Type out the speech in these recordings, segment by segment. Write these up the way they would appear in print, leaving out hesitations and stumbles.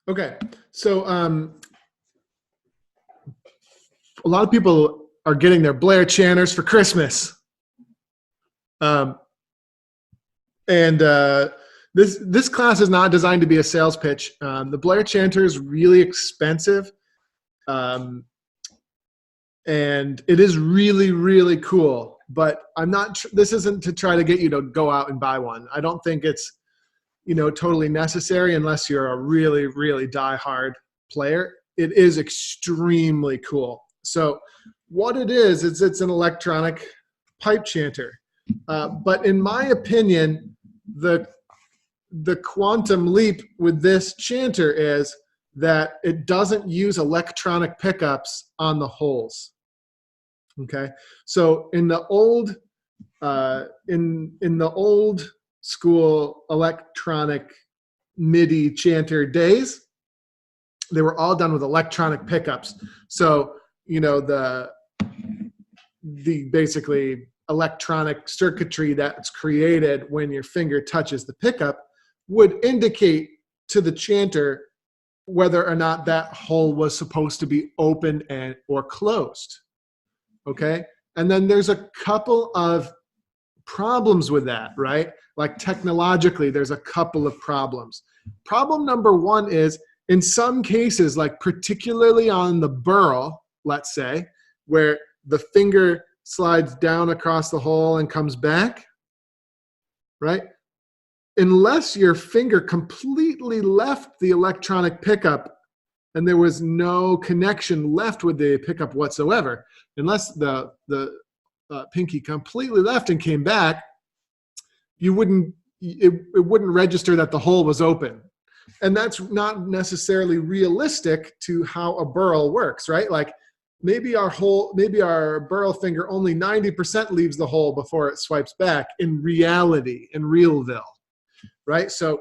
Okay, so a lot of people are getting their Blair Chanters for Christmas, um, and this class is not designed to be a sales pitch. The Blair Chanter is really expensive, um, and it is really, really cool. But I'm not. This isn't to try to get you to go out and buy one. I don't think it's totally necessary unless you're a really, really die-hard player. It is extremely cool. So what it is it's an electronic pipe chanter. But in my opinion, the quantum leap with this chanter is that it doesn't use electronic pickups on the holes. Okay, so in the old in the old school electronic MIDI chanter days, they were all done with electronic pickups. So the basically electronic circuitry that's created when your finger touches the pickup would indicate to the chanter whether or not that hole was supposed to be open and or closed. Okay, and then there's a couple of problems with that, right? Like technologically, there's a couple of problems. Problem number one is, in some cases, like particularly on the burl, let's say, where the finger slides down across the hole and comes back, right? Unless your finger completely left the electronic pickup and there was no connection left with the pickup whatsoever, unless the pinky completely left and came back, it wouldn't register that the hole was open. And that's not necessarily realistic to how a burl works, right? Like maybe our burl finger only 90% leaves the hole before it swipes back in reality, in Realville, right? So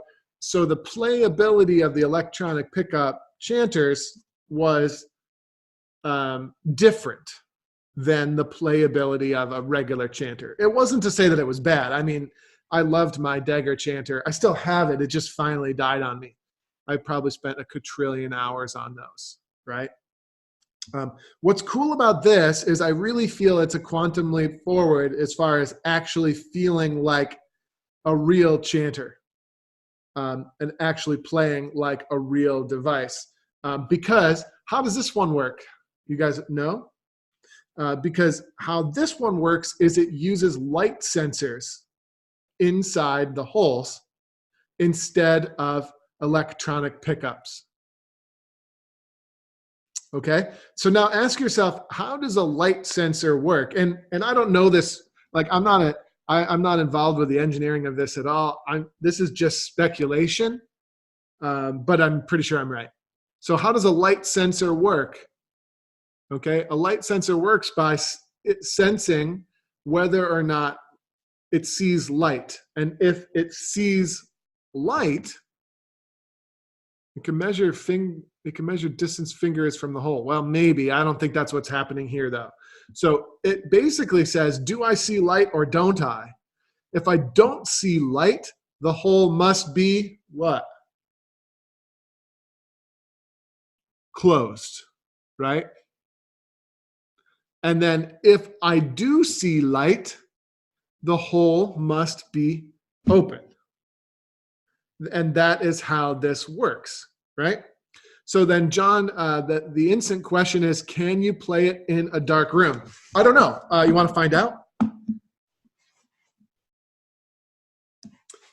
the playability of the electronic pickup chanters was different than the playability of a regular chanter. It wasn't to say that it was bad. I mean, I loved my Dagger chanter. I still have it. It just finally died on me. I probably spent a quadrillion hours on those, right? What's cool about this is I really feel it's a quantum leap forward as far as actually feeling like a real chanter and actually playing like a real device. Because how does this one work? You guys know? Because how this one works is it uses light sensors inside the holes instead of electronic pickups. Okay, so now ask yourself, how does a light sensor work? And I don't know this, like I'm not involved with the engineering of this at all. This is just speculation, but I'm pretty sure I'm right. So how does a light sensor work? Okay, a light sensor works by sensing whether or not it sees light. And if it sees light, it can measure distance fingers from the hole. Well, maybe. I don't think that's what's happening here, though. So it basically says, do I see light or don't I? If I don't see light, the hole must be what? Closed, right? And then if I do see light, the hole must be open. And that is how this works, right? So then, John, the instant question is, can you play it in a dark room? I don't know. You want to find out?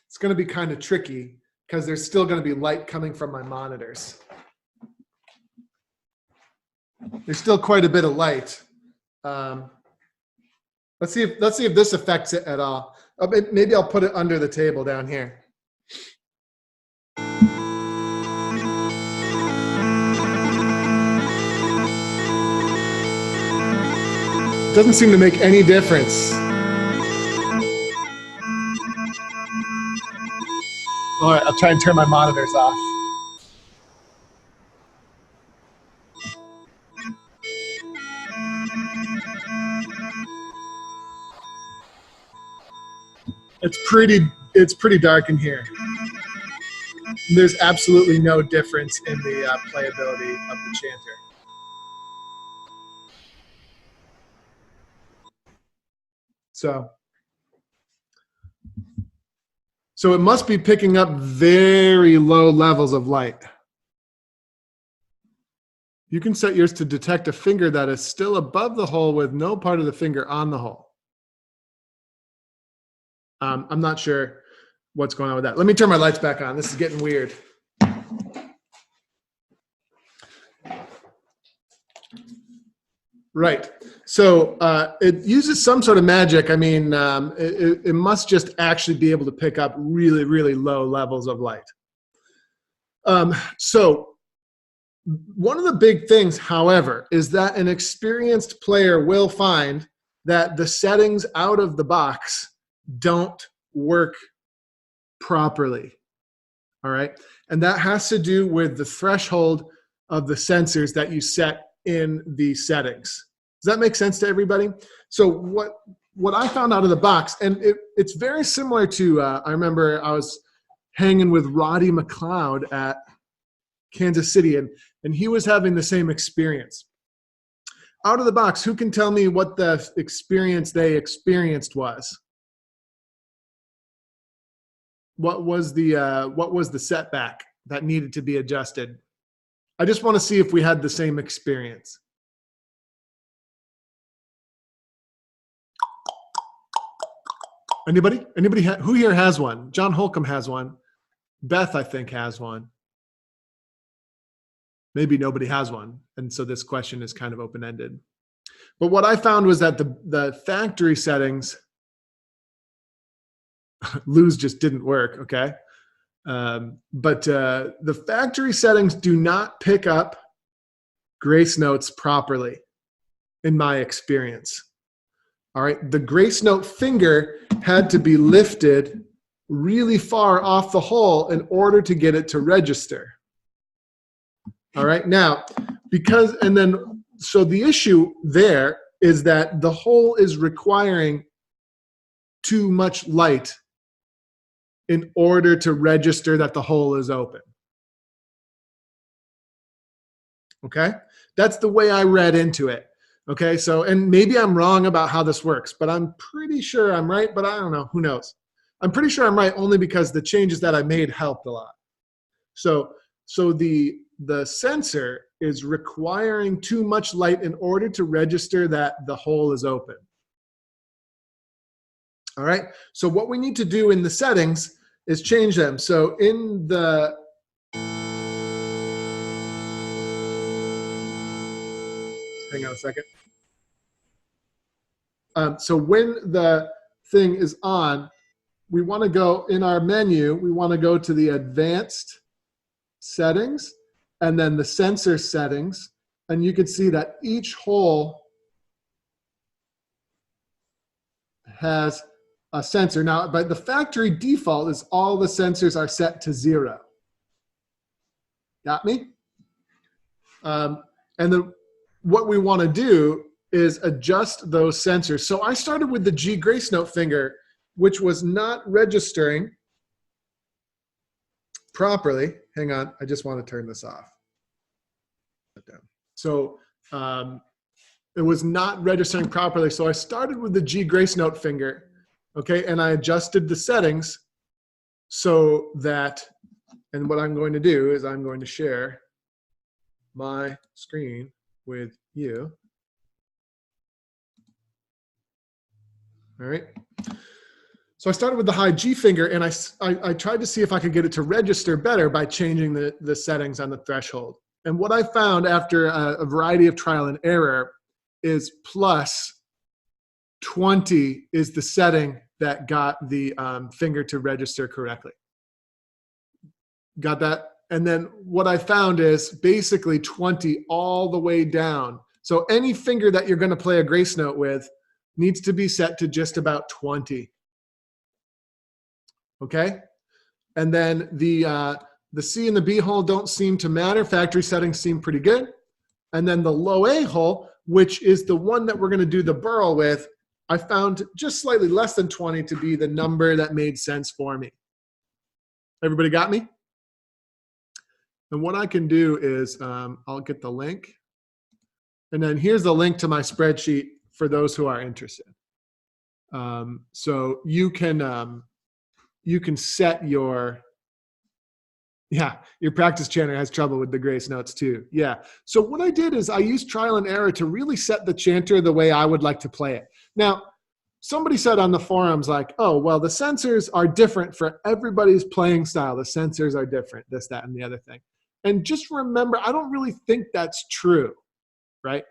It's going to be kind of tricky because there's still going to be light coming from my monitors. There's still quite a bit of light. Let's see if this affects it at all. Maybe I'll put it under the table down here. Doesn't seem to make any difference. All right, I'll try and turn my monitors off. It's pretty dark in here. There's absolutely no difference in the playability of the chanter. So it must be picking up very low levels of light. You can set yours to detect a finger that is still above the hole with no part of the finger on the hole. I'm not sure what's going on with that. Let me turn my lights back on. This is getting weird. Right. So it uses some sort of magic. I mean, it must just actually be able to pick up really, really low levels of light. So one of the big things, however, is that an experienced player will find that the settings out of the box don't work properly. All right. And that has to do with the threshold of the sensors that you set in the settings. Does that make sense to everybody? So what I found out of the box, and it's very similar to, I remember I was hanging with Roddy McLeod at Kansas City, and he was having the same experience. Out of the box, who can tell me what the experience they experienced was? What was the setback that needed to be adjusted? I just want to see if we had the same experience. Anybody? Who here has one? John Holcomb has one. Beth, I think, has one. Maybe nobody has one. And so this question is kind of open-ended. But what I found was that the factory settings, lose just didn't work, okay? But the factory settings do not pick up grace notes properly, in my experience. All right, the grace note finger had to be lifted really far off the hole in order to get it to register. All right, now, so the issue there is that the hole is requiring too much light in order to register that the hole is open. Okay, that's the way I read into it. Okay, so, and maybe I'm wrong about how this works, but I'm pretty sure I'm right, but I don't know, who knows? I'm pretty sure I'm right only because the changes that I made helped a lot. So the sensor is requiring too much light in order to register that the hole is open. All right, so what we need to do in the settings is change them. So in the, hang on a second. So when the thing is on, we want to go in our menu, we want to go to the advanced settings and then the sensor settings. And you can see that each hole has a sensor. Now, by the factory default is all the sensors are set to 0. Got me? And then what we want to do is adjust those sensors. So I started with the G grace note finger, which was not registering properly. Hang on, I just want to turn this off. So it was not registering properly. So I started with the G grace note finger, okay, and I adjusted the settings so that, and what I'm going to do is I'm going to share my screen with you. All right. So I started with the high G finger, and I tried to see if I could get it to register better by changing the settings on the threshold. And what I found after a variety of trial and error is plus 20 is the setting that got the finger to register correctly. Got that? And then what I found is basically 20 all the way down. So any finger that you're going to play a grace note with needs to be set to just about 20. Okay? And then the C and the B hole don't seem to matter. Factory settings seem pretty good. And then the low A hole, which is the one that we're going to do the burl with, I found just slightly less than 20 to be the number that made sense for me. Everybody got me? And what I can do is I'll get the link. And then here's the link to my spreadsheet for those who are interested. So you can set your practice chanter has trouble with the grace notes too. Yeah. So what I did is I used trial and error to really set the chanter the way I would like to play it. Now, somebody said on the forums like, oh, well, the sensors are different for everybody's playing style. The sensors are different, this, that, and the other thing. And just remember, I don't really think that's true, right?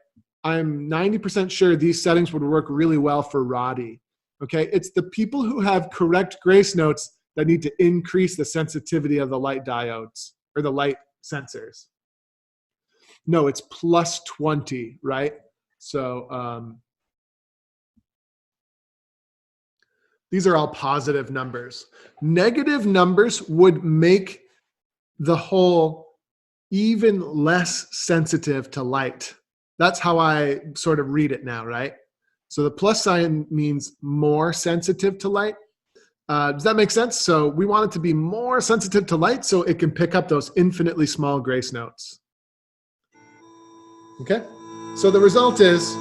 I'm 90% sure these settings would work really well for Roddy. Okay, it's the people who have correct grace notes that need to increase the sensitivity of the light diodes or the light sensors. No, it's plus 20, right? So these are all positive numbers. Negative numbers would make the hole even less sensitive to light. That's how I sort of read it now, right? So the plus sign means more sensitive to light. Does that make sense? So we want it to be more sensitive to light so it can pick up those infinitely small grace notes. Okay? So the result is